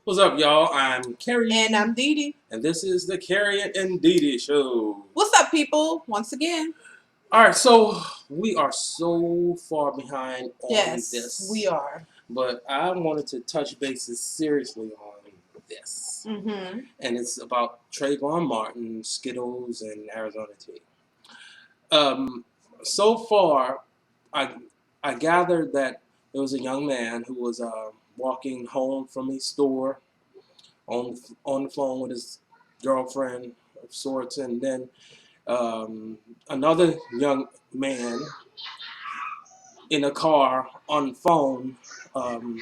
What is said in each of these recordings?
What's up, y'all? I'm Carrie. And I'm Dee Dee. And this is the Carrie and Dee Dee Show. What's up, people? Once again. Alright, so we are so far behind on Yes, we this. are. But I wanted to touch bases seriously on this. Mm-hmm. And it's about Trayvon Martin, Skittles, and Arizona tea. So far, I, I gathered that there was a young man who was walking home from a store on the phone with his girlfriend of sorts, and then another young man in a car on the phone um,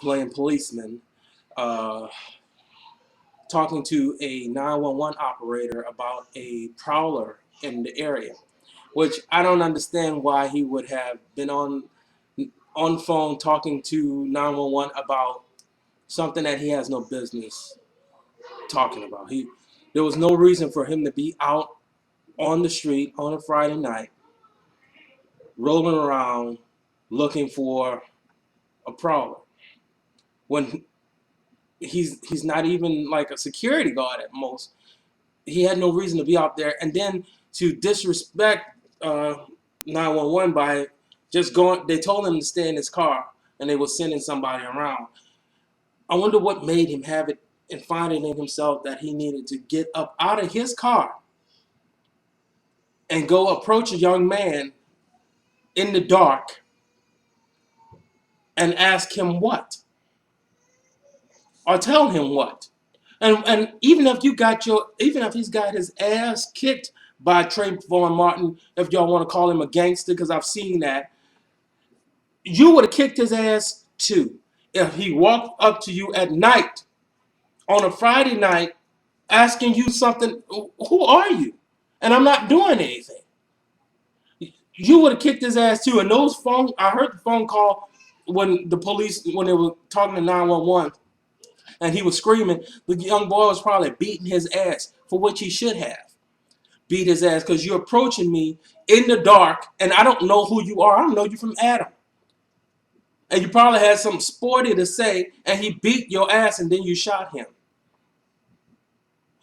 playing policeman, uh, talking to a 911 operator about a prowler in the area, which I don't understand why he would have been on the phone talking to 911 about something that he has no business talking about. There was no reason for him to be out on the street on a Friday night, rolling around looking for a prowler when he's not even like a security guard at most. He had no reason to be out there, and then to disrespect 911 by just going. They told him to stay in his car, and they were sending somebody around. I wonder what made him have it and find it in himself that he needed to get up out of his car and go approach a young man in the dark and ask him what, or tell him what. And even if even if he's got his ass kicked by Trayvon Martin, if y'all want to call him a gangster, because I've seen that, you would have kicked his ass too if he walked up to you at night on a Friday night asking you something. Who are you? And I'm not doing anything. You would have kicked his ass too. And I heard the phone call when they were talking to 911, and he was screaming. The young boy was probably beating his ass, for which he should have beat his ass, because you're approaching me in the dark and I don't know who you are. I don't know you from Adam. And you probably had something sporty to say, and he beat your ass, and then you shot him.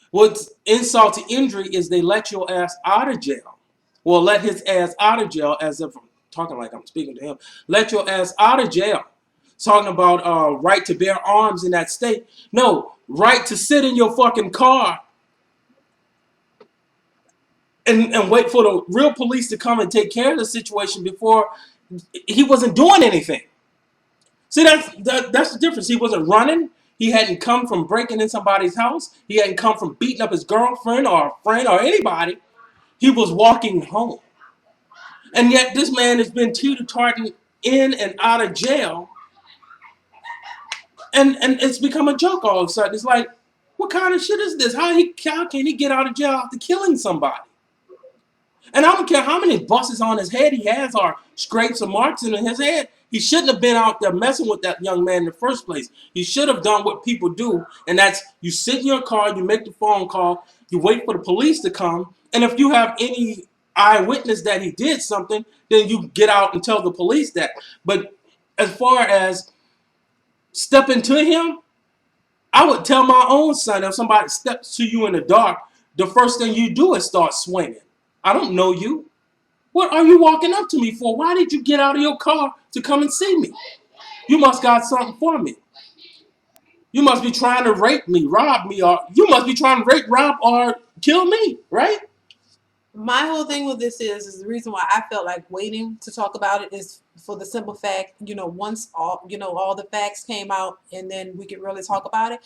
What's insult to injury is they let your ass out of jail. Well, let his ass out of jail, as if I'm talking like I'm speaking to him. Let your ass out of jail. Talking about right to bear arms in that state. No, right to sit in your fucking car and wait for the real police to come and take care of the situation before he wasn't doing anything. See, that's the difference. He wasn't running. He hadn't come from breaking in somebody's house. He hadn't come from beating up his girlfriend or a friend or anybody. He was walking home. And yet this man has been teeter-tarting in and out of jail. And it's become a joke all of a sudden. It's like, what kind of shit is this? How can he get out of jail after killing somebody? And I don't care how many buses on his head he has or scrapes or marks in his head. He shouldn't have been out there messing with that young man in the first place. He should have done what people do, and that's you sit in your car, you make the phone call, you wait for the police to come, and if you have any eyewitness that he did something, then you get out and tell the police that. But as far as stepping to him, I would tell my own son, if somebody steps to you in the dark, the first thing you do is start swinging. I don't know you. What are you walking up to me for? Why did you get out of your car to come and see me? You must got something for me. You must be trying to rape me, rob me, or you must be trying to rape, rob, or kill me, right? My whole thing with this is the reason why I felt like waiting to talk about it is for the simple fact, once all the facts came out and then we could really talk about it.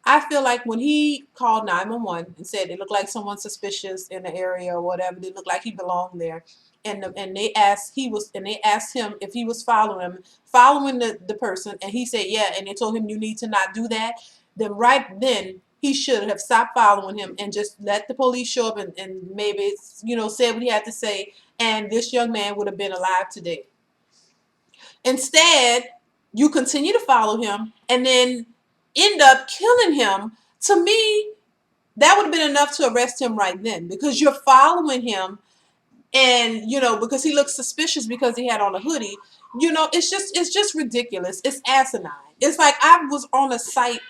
I feel like when he called 911 and said it looked like someone suspicious in the area or whatever, it looked like he belonged there. And they asked him if he was following the person, and he said yeah, and they told him you need to not do that. Then right then he should have stopped following him and just let the police show up and maybe said what he had to say, and this young man would have been alive today. Instead, you continue to follow him and then end up killing him. To me, that would have been enough to arrest him right then, because you're following him, and because he looked suspicious because he had on a hoodie. It's just ridiculous. It's asinine. It's like I was on a site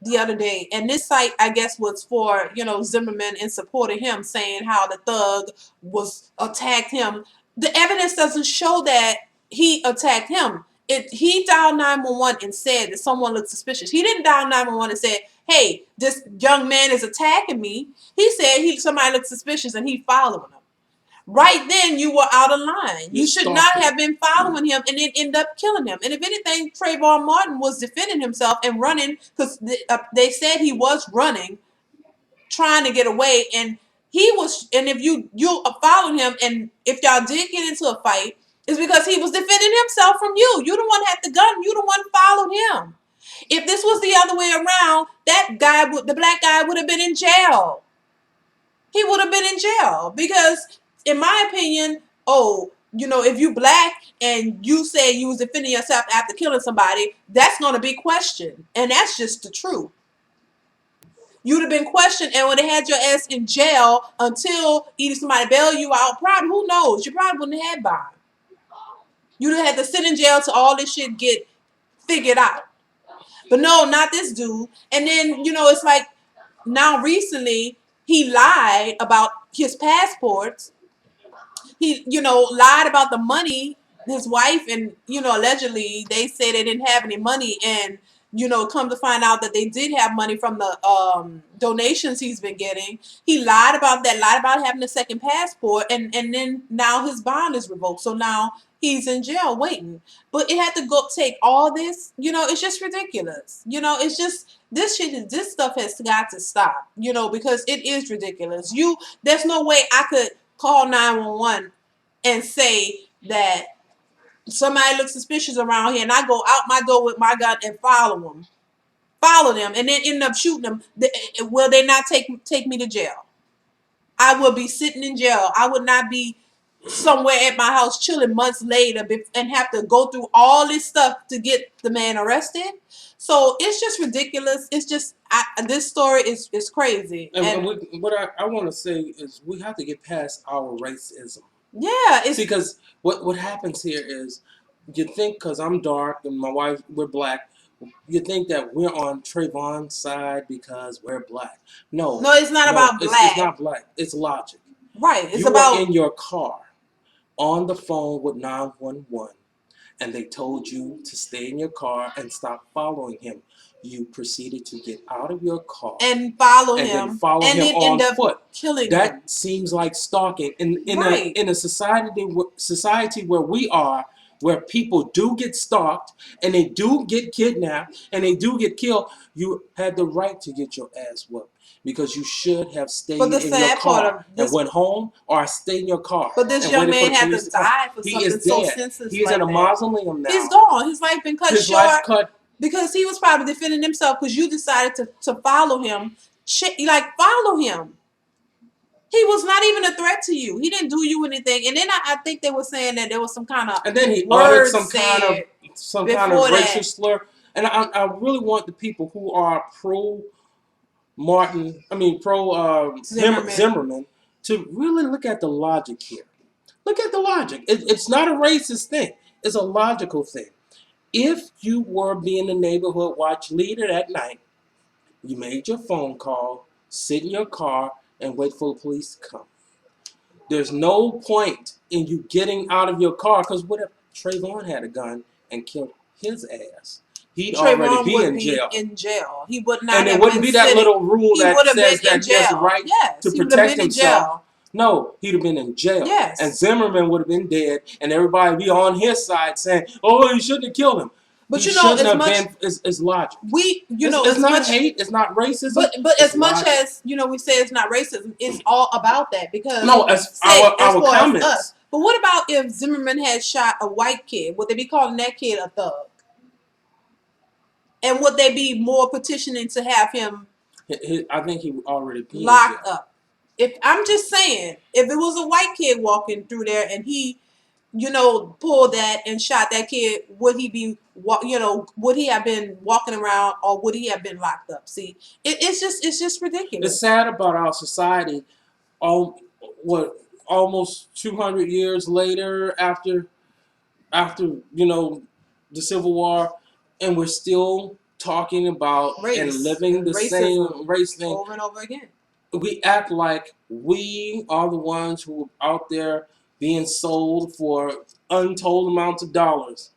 the other day, and this site I guess was for Zimmerman and supporting him, saying how the thug was attacked him. The evidence doesn't show that he attacked him. He dialed 911 and said that someone looked suspicious. He didn't dial 911 and said, "Hey, this young man is attacking me." He said somebody looked suspicious and he following him. Right then, you were out of line. You're You should not stalking. have been following him and then end up killing him. And if anything, Trayvon Martin was defending himself and running because they said he was running, trying to get away. And he was. And if you followed him, and if y'all did get into a fight, it's because he was defending himself from you. You the one had the gun. You the one followed him. If this was the other way around, the black guy would have been in jail. He would have been in jail because, in my opinion, if you black and you say you was defending yourself after killing somebody, that's going to be questioned, and that's just the truth. You'd have been questioned and would have had your ass in jail until either somebody bail you out. Probably, who knows? You probably wouldn't have had bond. You'd have had to sit in jail till all this shit get figured out. But no, not this dude. And then it's like now recently he lied about his passports. He lied about the money. His wife and allegedly they say they didn't have any money, and come to find out that they did have money from the donations he's been getting. He lied about that, lied about having a second passport, and then now his bond is revoked, so now he's in jail waiting. But it had to go take all this. It's just ridiculous. It's just this stuff has got to stop. Because it is ridiculous. There's no way I could call 911 and say that somebody looks suspicious around here, and I go out my door with my gun and follow them, and then end up shooting them. Will they not take me to jail? I will be sitting in jail. I would not be somewhere at my house chilling months later and have to go through all this stuff to get the man arrested. So it's just ridiculous. It's just this story is crazy. And what I want to say is we have to get past our racism. Yeah, See, because what happens here is you think because I'm dark and my wife we're black, you think that we're on Trayvon's side because we're black. No, no, it's not no, about it's black. not black. It's logic. Right. It's You were about in your car on the phone with 911 and they told you to stay in your car and stop following him. You proceeded to get out of your car and follow and then him, follow and him then end on up foot. killing him. That seems like stalking. Right. In a society where we are, where people do get stalked and they do get kidnapped and they do get killed, you had the right to get your ass whooped because you should have But stayed the in your sad part car of and this, went home or stayed in your car but this and young waited for man the had police to to come. die for He is something so dead. senseless He's in like a that. mausoleum now. He's gone. His life been cut His life short cut. because he was probably defending himself because you decided to follow him. Follow him. He was not even a threat to you. He didn't do you anything. And then I think they were saying that there was some kind of And then he uttered words said some kind of before racial that. slur. And I really want the people who are pro Martin, I mean pro Zimmerman. Zimmerman, to really look at the logic here. Look at the logic. It's not a racist thing. It's a logical thing. If you were being the neighborhood watch leader that night, you made your phone call, sit in your car, and wait for the police to come. There's no point in you getting out of your car because what if Trayvon had a gun and killed his ass? He'd already Trayvon be would in be jail. in jail. He would not And there have wouldn't been be that sitting. little rule He that would have been says in that he has the jail. right Yes, to he would have protect been in himself. jail. No, he'd have been in jail. And Yes. Zimmerman would have been dead, and everybody would be on his side saying, oh, you shouldn't have killed him. But He shouldn't as have much been, it's logic. It's as not much. hate, it's not racism, But it's as much logic. as we say it's not racism, it's all about that because No, as say as our far as us. comments. But what about if Zimmerman had shot a white kid? Would they be calling that kid a thug? And would they be more petitioning to have him I think he would already be in locked jail. up? If I'm just saying, if it was a white kid walking through there and he, pulled that and shot that kid, would he be, would he have been walking around or would he have been locked up? See, it's just It's ridiculous. sad about our society. All what almost 200 years later, after after the Civil War, and we're still talking about and Race living and the racism same race thing. over and over again. We act like we are the ones who are out there being sold for untold amounts of dollars,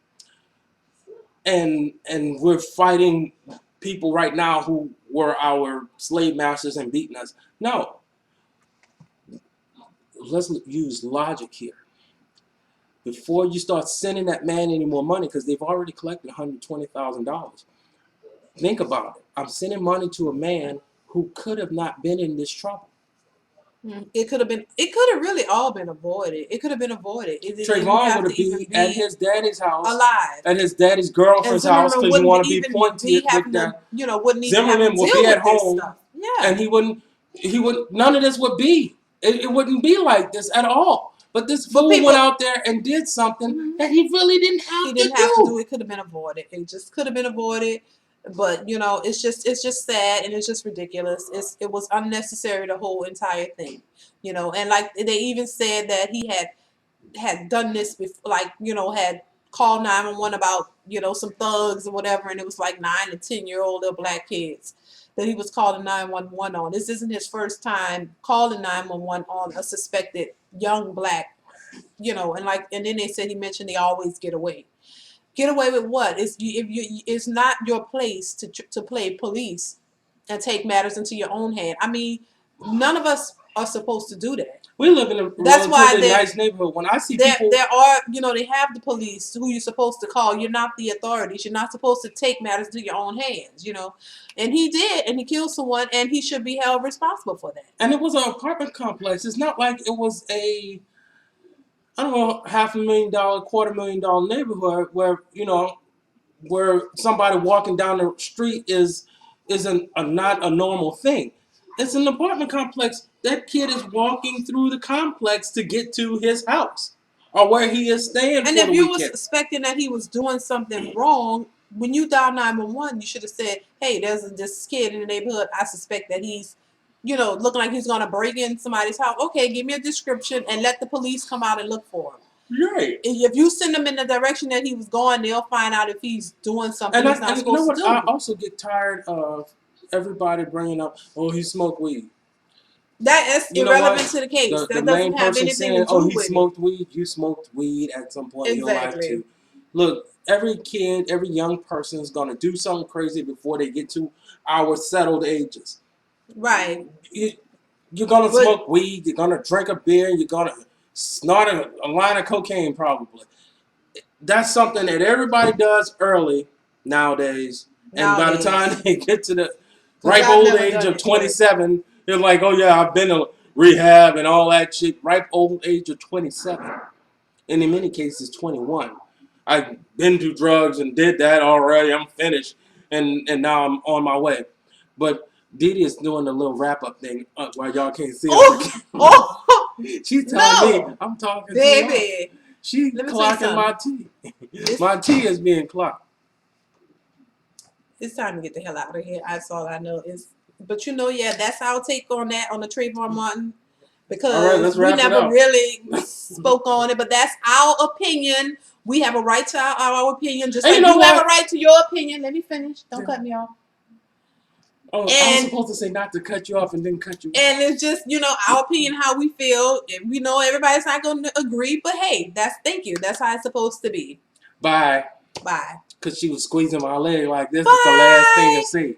and we're fighting people right now who were our slave masters and beating us. No, let's use logic here. Before you start sending that man any more money, because they've already collected $120,000. Think about it. I'm sending money to a man who could have not been in this trouble. It could have been. It could have really all been avoided. It could have been avoided. It didn't even Trayvon have would to have even been at be his daddy's house, alive. at his daddy's And girlfriend's house, Zimmerman because you wouldn't want to be even pointed be with having to, that. wouldn't even have to Zimmerman would deal be at with this home, stuff. Yeah. and he would, none of this would be. It wouldn't be like this at all. But this But fool people, went out there and did something that he really didn't he have to didn't have to do do. it. Could have been avoided. It just could have been avoided. But it's just sad and it's just ridiculous. It was unnecessary, the whole entire thing. And like they even said that he had done this before, like had called 911 about some thugs or whatever, and it was like 9 and 10-year-old little black kids that he was calling 911 on. This isn't his first time calling 911 on a suspected young black, and then they said he mentioned they always get away. Get away with what? It's not your place to play police and take matters into your own hand. I mean, none of us are supposed to do that. We live in a That's why relatively nice neighborhood. When I see there people, there are they have the police who you're supposed to call. You're not the authorities. You're not supposed to take matters into your own hands. And he did, and he killed someone, and he should be held responsible for that. and it was an apartment complex. It's not like it was a, I don't know, $500,000, $250,000 neighborhood where somebody walking down the street isn't not a normal thing. It's an apartment complex. That kid is walking through the complex to get to his house or where he is staying And for if the you was weekend. suspecting that he was doing something wrong, when you dial 911, you should have said, "Hey, there's this kid in the neighborhood. I suspect that he's, looking like he's gonna break in somebody's house. Okay, give me a description and let the police come out and look for him." Right. If you send them in the direction that he was going, they'll find out if he's doing something And he's not and you know supposed to what? I do. also get tired of everybody bringing up, oh, he smoked weed. That is You know irrelevant what? to the case. The That main doesn't have person anything to saying, "Oh, do he with it. smoked weed." You smoked weed at some point in your life Exactly. too. Look, every kid, every young person is gonna do something crazy before they get to our settled ages. Right. You, you're gonna But smoke weed. You're gonna drink a beer. You're gonna snort a line of cocaine, probably. That's something that everybody does early nowadays. And by the time nowadays, they get to the because ripe I've old never age done of it, but 27, they're like, oh yeah, I've been to rehab and all that shit. Ripe old age of 27. And in many cases, 21. I've been through drugs and did that already. I'm finished. And now I'm on my way. But Didi is doing a little wrap up thing while y'all can't see on the oh, camera. oh, She's telling me no, I'm talking too long. baby. She Let me tell you clocking my something. tea. It's My tea is being clocked. it's time to get the hell out of here. That's all I know is. But yeah, that's our take on that on the Trayvon Martin All right, because let's we wrap it never up. really spoke on it. But that's our opinion. We have a right to our opinion, just And you like know you have a what? right to your opinion. Let me finish. Don't cut me off. Oh, I was And supposed to say not to cut you off and then cut you off. and it's just our opinion, how we feel. And we know everybody's not going to agree, but hey, thank you. That's how it's supposed to be. Bye. Bye. Because she was squeezing my leg like this is the last thing to Bye. say.